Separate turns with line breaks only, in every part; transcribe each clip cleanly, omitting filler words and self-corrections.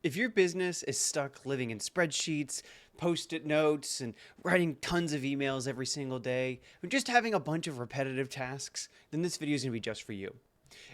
If your business is stuck living in spreadsheets, post-it notes, and writing tons of emails every single day, or just having a bunch of repetitive tasks, then this video is going to be just for you.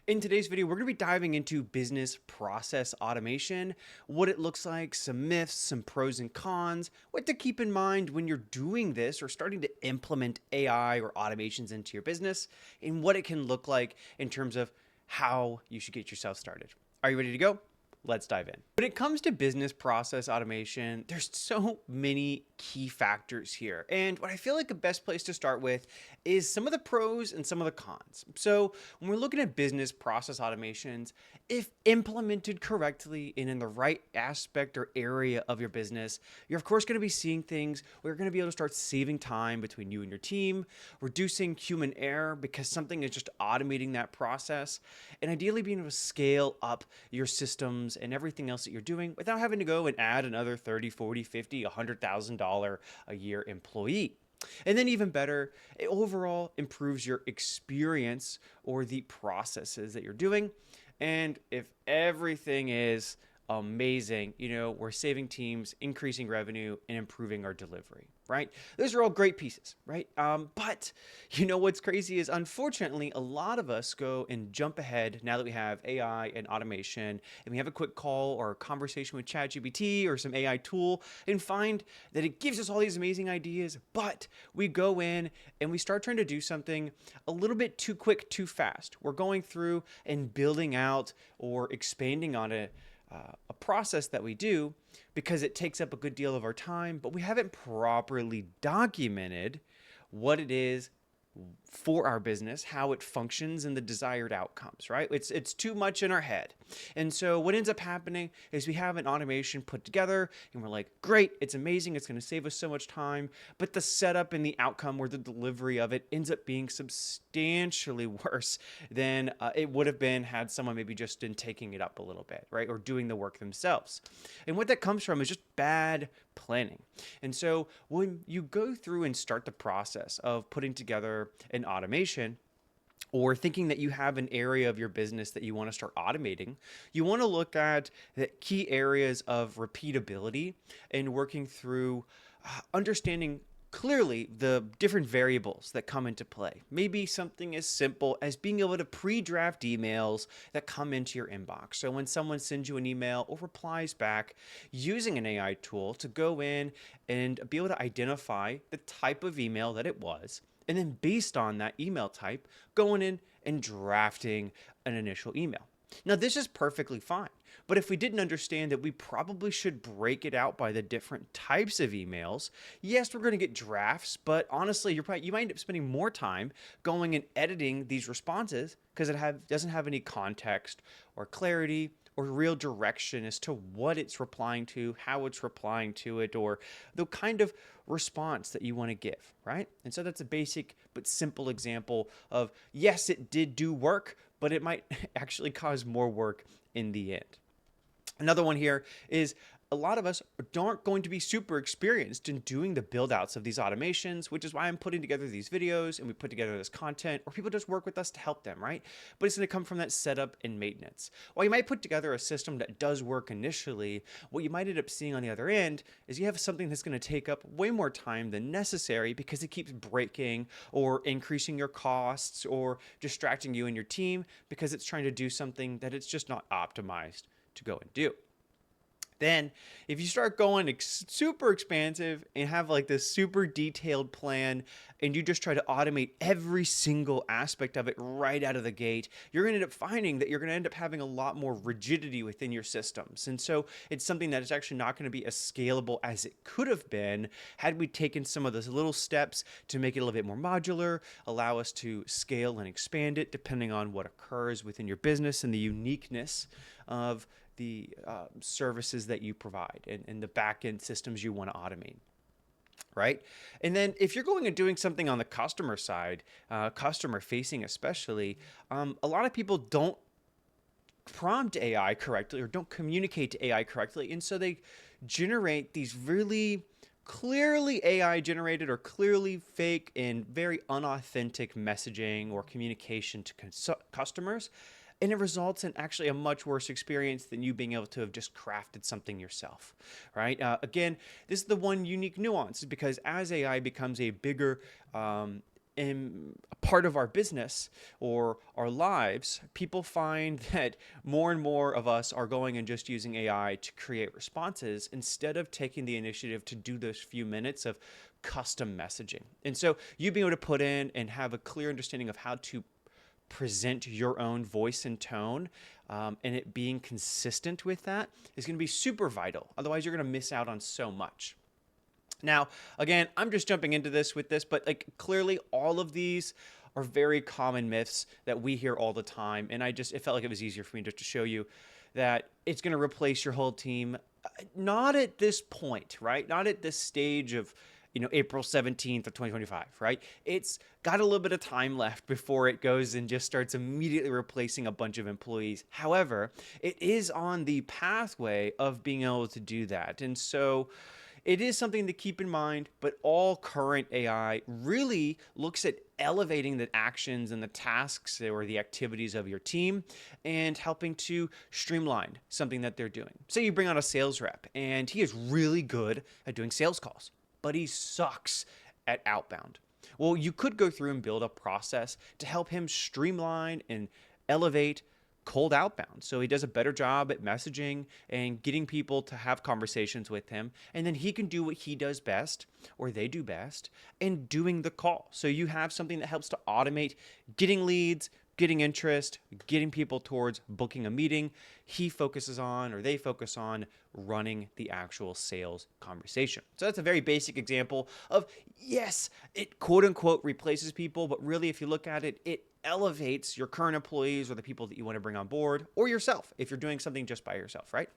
In today's video, we're going to be diving into business process automation, what it looks like, some myths, some pros and cons, what to keep in mind when you're doing this or starting to implement AI or automations into your business, and what it can look like in terms of how you should get yourself started. Are you ready to go? Let's dive in. When it comes to business process automation, there's so many key factors here. And what I feel like the best place to start with is some of the pros and some of the cons. So, when we're looking at business process automations, if implemented correctly and in the right aspect or area of your business, you're of course going to be seeing things where you're going to be able to start saving time between you and your team, reducing human error because something is just automating that process, and ideally being able to scale up your systems and everything else that you're doing without having to go and add another 30, 40, 50, $100,000 a year employee. And then even better, it overall improves your experience or the processes that you're doing. And if everything is amazing, we're saving teams, increasing revenue, and improving our delivery, right? Those are all great pieces, right? But what's crazy is, unfortunately, a lot of us go and jump ahead now that we have AI and automation, and we have a quick call or a conversation with ChatGPT or some AI tool, and find that it gives us all these amazing ideas, but we go in and we start trying to do something a little bit too quick, too fast. We're going through and building out or expanding on a process that we do because it takes up a good deal of our time, but we haven't properly documented what it is for our business, how it functions, and the desired outcomes, right? It's too much in our head. And so what ends up happening is we have an automation put together and we're like, great, it's amazing, it's going to save us so much time, but the setup and the outcome or the delivery of it ends up being substantially worse than it would have been had someone maybe just been taking it up a little bit, right? Or doing the work themselves. And what that comes from is just bad planning. And so when you go through and start the process of putting together an automation, or thinking that you have an area of your business that you want to start automating, you want to look at the key areas of repeatability and working through understanding clearly the different variables that come into play. Maybe something as simple as being able to pre-draft emails that come into your inbox. So when someone sends you an email or replies back, using an AI tool to go in and be able to identify the type of email that it was, and then based on that email type, going in and drafting an initial email. Now, this is perfectly fine, but if we didn't understand that we probably should break it out by the different types of emails, yes, we're going to get drafts, but honestly, you might end up spending more time going and editing these responses because it doesn't have any context or clarity or real direction as to what it's replying to, how it's replying to it, or the kind of response that you want to give, right? And so that's a basic but simple example of, yes, it did do work, but it might actually cause more work in the end. Another one here is a lot of us aren't going to be super experienced in doing the build outs of these automations, which is why I'm putting together these videos and we put together this content, or people just work with us to help them, right? But it's going to come from that setup and maintenance. While you might put together a system that does work initially, what you might end up seeing on the other end is you have something that's going to take up way more time than necessary because it keeps breaking or increasing your costs or distracting you and your team because it's trying to do something that it's just not optimized to go and do. Then, if you start going super expansive and have like this super detailed plan and you just try to automate every single aspect of it right out of the gate, you're going to end up finding that you're going to end up having a lot more rigidity within your systems. And so it's something that is actually not going to be as scalable as it could have been had we taken some of those little steps to make it a little bit more modular, allow us to scale and expand it depending on what occurs within your business and the uniqueness of the services that you provide and the back-end systems you want to automate, right? And then if you're going and doing something on the customer side, customer facing especially, a lot of people don't prompt AI correctly or don't communicate to AI correctly. And so they generate these really clearly AI generated or clearly fake and very unauthentic messaging or communication to customers. And it results in actually a much worse experience than you being able to have just crafted something yourself, right? Again, this is the one unique nuance, is because as AI becomes a bigger in a part of our business or our lives, people find that more and more of us are going and just using AI to create responses instead of taking the initiative to do those few minutes of custom messaging. And so you being able to put in and have a clear understanding of how to present your own voice and tone, and it being consistent with that is going to be super vital. Otherwise, you're going to miss out on so much. Now, again, I'm just jumping into this with this, but like clearly all of these are very common myths that we hear all the time. And it felt like it was easier for me just to show you that it's going to replace your whole team. Not at this point, right? Not at this stage of, April 17th of 2025, right? It's got a little bit of time left before it goes and just starts immediately replacing a bunch of employees. However, it is on the pathway of being able to do that. And so it is something to keep in mind, but all current AI really looks at elevating the actions and the tasks or the activities of your team and helping to streamline something that they're doing. Say you bring on a sales rep and he is really good at doing sales calls, but he sucks at outbound. Well, you could go through and build a process to help him streamline and elevate cold outbound. So he does a better job at messaging and getting people to have conversations with him. And then he can do what he does best, or they do best, and doing the call. So you have something that helps to automate getting leads, getting interest, getting people towards booking a meeting. He focuses on, or they focus on, running the actual sales conversation. So that's a very basic example of, yes, it quote unquote replaces people, but really if you look at it, it elevates your current employees or the people that you want to bring on board, or yourself if you're doing something just by yourself, right?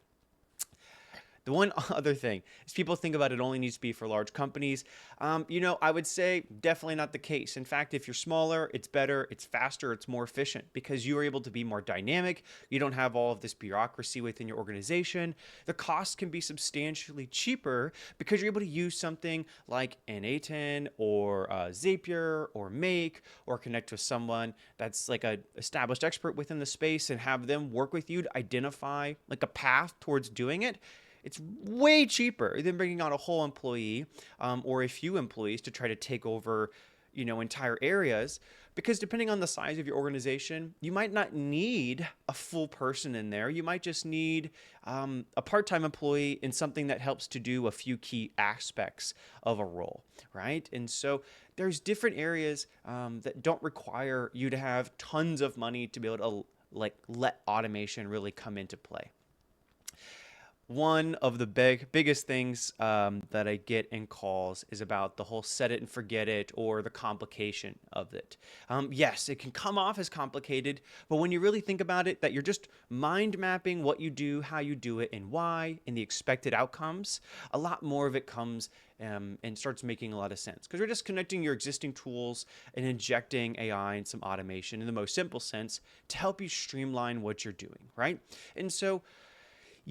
The one other thing is people think about it only needs to be for large companies. I would say definitely not the case. In fact, if you're smaller, it's better, it's faster, it's more efficient because you are able to be more dynamic. You don't have all of this bureaucracy within your organization. The cost can be substantially cheaper because you're able to use something like an A10 or Zapier or Make, or connect with someone that's like an established expert within the space and have them work with you to identify like a path towards doing it. It's way cheaper than bringing on a whole employee or a few employees to try to take over, entire areas. Because depending on the size of your organization, you might not need a full person in there. You might just need a part-time employee in something that helps to do a few key aspects of a role, right? And so there's different areas that don't require you to have tons of money to be able to let automation really come into play. One of the biggest things that I get in calls is about the whole set it and forget it, or the complication of it. Yes, it can come off as complicated, but when you really think about it, that you're just mind mapping what you do, how you do it, and why, and the expected outcomes, a lot more of it comes and starts making a lot of sense. Because we're just connecting your existing tools and injecting AI and some automation in the most simple sense to help you streamline what you're doing, right? And so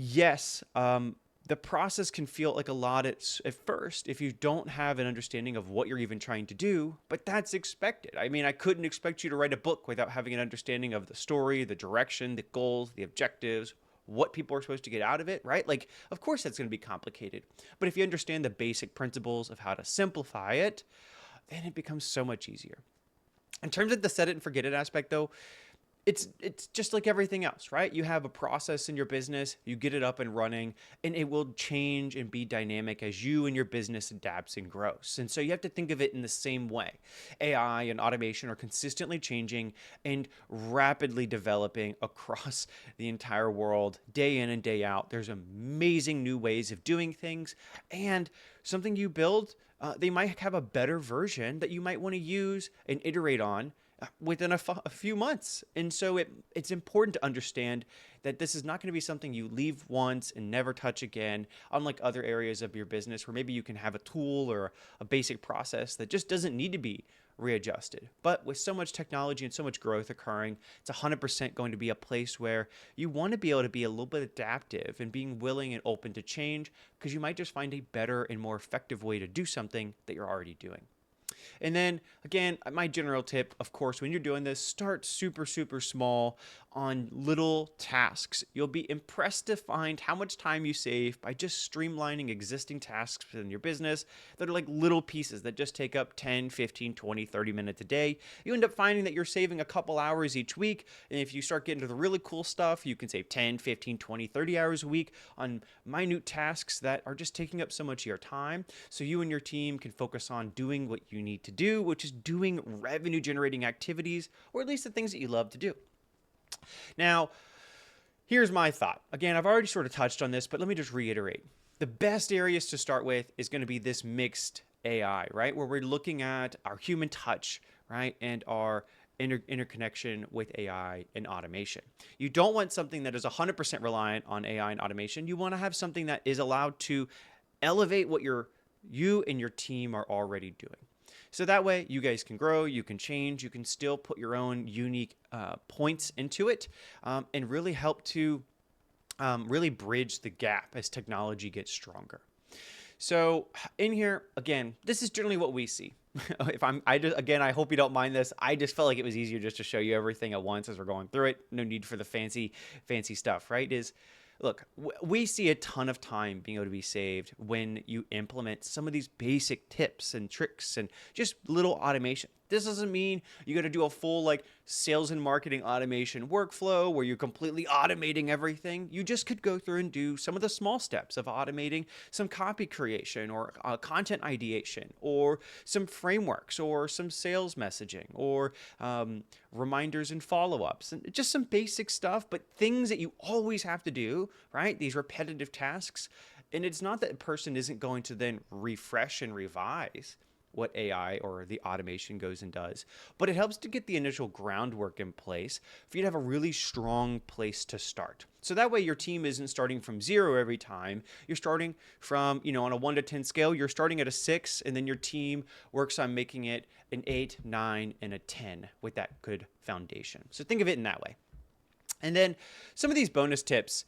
yes, the process can feel like a lot at first if you don't have an understanding of what you're even trying to do, but that's expected. I mean, I couldn't expect you to write a book without having an understanding of the story, the direction, the goals, the objectives, what people are supposed to get out of it, right? Like, of course that's going to be complicated. But if you understand the basic principles of how to simplify it, then it becomes so much easier. In terms of the set it and forget it aspect, though, it's just like everything else, right? You have a process in your business, you get it up and running, and it will change and be dynamic as you and your business adapts and grows. And so you have to think of it in the same way. AI and automation are consistently changing and rapidly developing across the entire world, day in and day out. There's amazing new ways of doing things, and something you build, they might have a better version that you might want to use and iterate on within a few months. And so it's important to understand that this is not going to be something you leave once and never touch again, unlike other areas of your business where maybe you can have a tool or a basic process that just doesn't need to be readjusted. But with so much technology and so much growth occurring, it's 100% going to be a place where you want to be able to be a little bit adaptive and being willing and open to change, because you might just find a better and more effective way to do something that you're already doing. And then again, my general tip, of course, when you're doing this, start super, super small on little tasks. You'll be impressed to find how much time you save by just streamlining existing tasks within your business that are like little pieces that just take up 10, 15, 20, 30 minutes a day. You end up finding that you're saving a couple hours each week. And if you start getting to the really cool stuff, you can save 10, 15, 20, 30 hours a week on minute tasks that are just taking up so much of your time. So you and your team can focus on doing what you need to do, which is doing revenue generating activities, or at least the things that you love to do. Now, here's my thought. Again, I've already sort of touched on this, but let me just reiterate. The best areas to start with is going to be this mixed AI, right? Where we're looking at our human touch, right? And our interconnection with AI and automation. You don't want something that is 100% reliant on AI and automation. You want to have something that is allowed to elevate what you and your team are already doing. So that way you guys can grow, you can change, you can still put your own unique points into it, and really help to really bridge the gap as technology gets stronger. So in here, again, this is generally what we see. I hope you don't mind this. I just felt like it was easier just to show you everything at once as we're going through it. No need for the fancy stuff, right? Look, we see a ton of time being able to be saved when you implement some of these basic tips and tricks and just little automation. This doesn't mean you got to do a full like sales and marketing automation workflow where you're completely automating everything. You just could go through and do some of the small steps of automating some copy creation or content ideation or some frameworks or some sales messaging or reminders and follow-ups and just some basic stuff, but things that you always have to do, right? These repetitive tasks. And it's not that a person isn't going to then refresh and revise what AI or the automation goes and does, but it helps to get the initial groundwork in place for you to have a really strong place to start. So that way your team isn't starting from 0 every time. You're starting from, on a 1 to 10 scale, you're starting at a 6, and then your team works on making it an 8, 9, and a 10 with that good foundation. So think of it in that way. And then some of these bonus tips,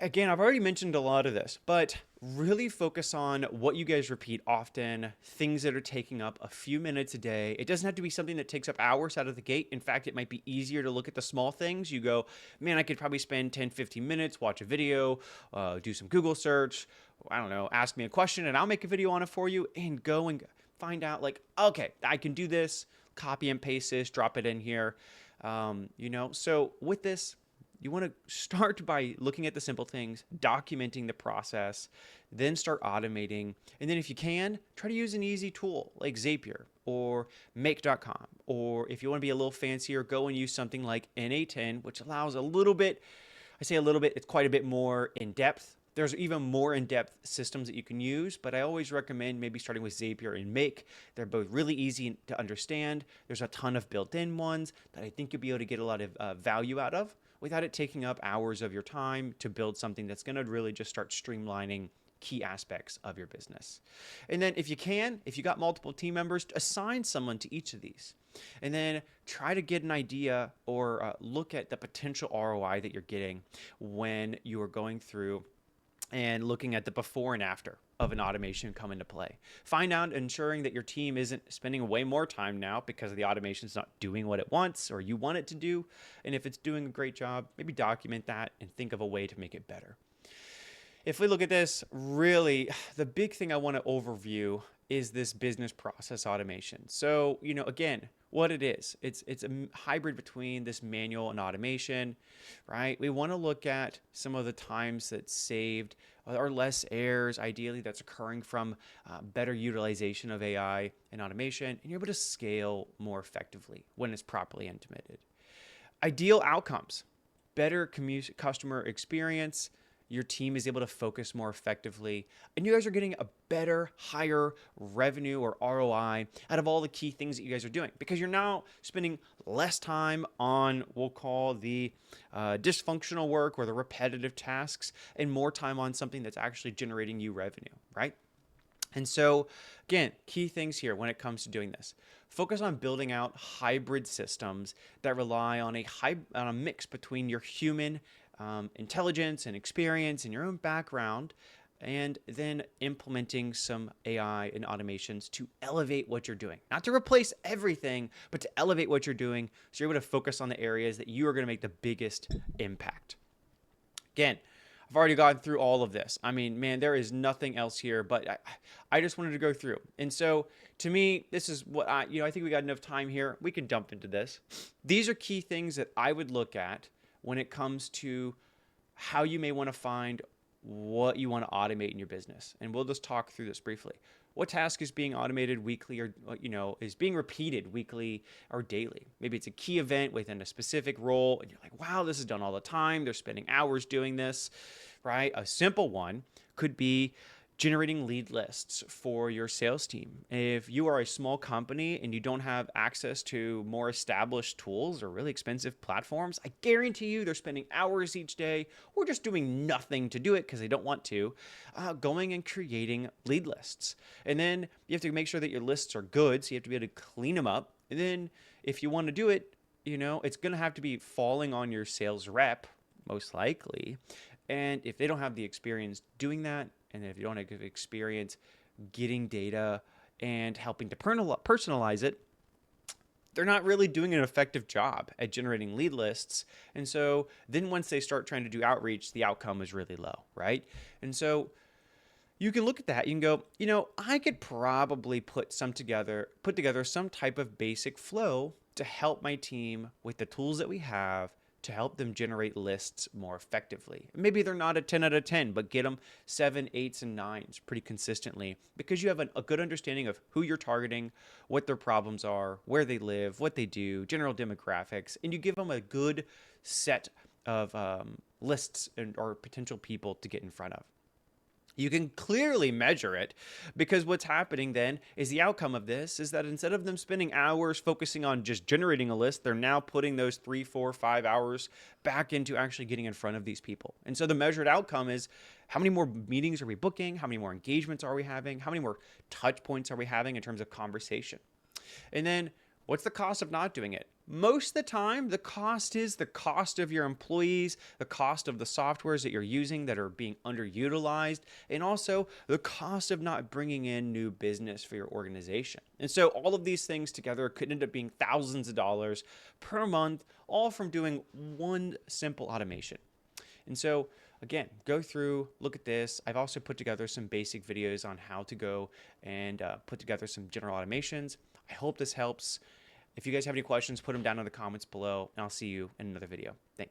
again, I've already mentioned a lot of this, but really focus on what you guys repeat often, things that are taking up a few minutes a day. It doesn't have to be something that takes up hours out of the gate. In fact, it might be easier to look at the small things. You go, man, I could probably spend 10, 15 minutes, watch a video, do some Google search, I don't know, ask me a question, and I'll make a video on it for you, and go and find out like, okay, I can do this, copy and paste this, drop it in here. So with this, you want to start by looking at the simple things, documenting the process, then start automating. And then if you can, try to use an easy tool like Zapier or Make.com. Or if you want to be a little fancier, go and use something like N8N, which allows a little bit, I say a little bit, it's quite a bit more in depth. There's even more in-depth systems that you can use, but I always recommend maybe starting with Zapier and Make. They're both really easy to understand. There's a ton of built-in ones that I think you'll be able to get a lot of value out of, without it taking up hours of your time to build something that's going to really just start streamlining key aspects of your business. And then if you got multiple team members, assign someone to each of these. And then try to get an idea or look at the potential ROI that you're getting when you are going through and looking at the before and after of an automation come into play. Find out, ensuring that your team isn't spending way more time now because the automation is not doing what it wants or you want it to do. And if it's doing a great job, maybe document that and think of a way to make it better. If we look at this, really, the big thing I want to overview is this business process automation. So, again, what it is, it's a hybrid between this manual and automation, right? We want to look at some of the times that's saved or less errors, ideally, that's occurring from better utilization of AI and automation, and you're able to scale more effectively when it's properly implemented. Ideal outcomes, better customer experience, your team is able to focus more effectively, and you guys are getting a better, higher revenue or ROI out of all the key things that you guys are doing, because you're now spending less time on, we'll call the dysfunctional work or the repetitive tasks, and more time on something that's actually generating you revenue, right? And so, again, key things here when it comes to doing this. Focus on building out hybrid systems that rely on a mix between your human intelligence and experience and your own background and then implementing some AI and automations to elevate what you're doing. Not to replace everything, but to elevate what you're doing so you're able to focus on the areas that you are going to make the biggest impact. Again, I've already gone through all of this. I mean, man, there is nothing else here, but I just wanted to go through. And so to me, this is what I think we got enough time here. We can dump into this. These are key things that I would look at when it comes to how you may want to find what you want to automate in your business. And we'll just talk through this briefly. What task is being automated weekly or, is being repeated weekly or daily? Maybe it's a key event within a specific role and you're like, wow, this is done all the time. They're spending hours doing this, right? A simple one could be generating lead lists for your sales team. If you are a small company and you don't have access to more established tools or really expensive platforms, I guarantee you they're spending hours each day or just doing nothing to do it because they don't want to, going and creating lead lists. And then you have to make sure that your lists are good, so you have to be able to clean them up. And then if you want to do it, it's going to have to be falling on your sales rep, most likely. And if they don't have the experience doing that, and if you don't have experience getting data and helping to personalize it, they're not really doing an effective job at generating lead lists. And so then once they start trying to do outreach, the outcome is really low, right? And so you can look at that. You can go, I could probably put together some type of basic flow to help my team with the tools that we have to help them generate lists more effectively. Maybe they're not a 10 out of 10, but get them 7, 8s, and 9s pretty consistently because you have a good understanding of who you're targeting, what their problems are, where they live, what they do, general demographics, and you give them a good set of lists or potential people to get in front of. You can clearly measure it because what's happening then is the outcome of this is that instead of them spending hours focusing on just generating a list, they're now putting those 3, 4, 5 hours back into actually getting in front of these people. And so the measured outcome is how many more meetings are we booking? How many more engagements are we having? How many more touch points are we having in terms of conversation? And then what's the cost of not doing it? Most of the time, the cost is the cost of your employees, the cost of the softwares that you're using that are being underutilized, and also the cost of not bringing in new business for your organization. And so all of these things together could end up being thousands of dollars per month, all from doing one simple automation. And so again, go through, look at this. I've also put together some basic videos on how to go and put together some general automations. I hope this helps. If you guys have any questions, put them down in the comments below, and I'll see you in another video. Thanks.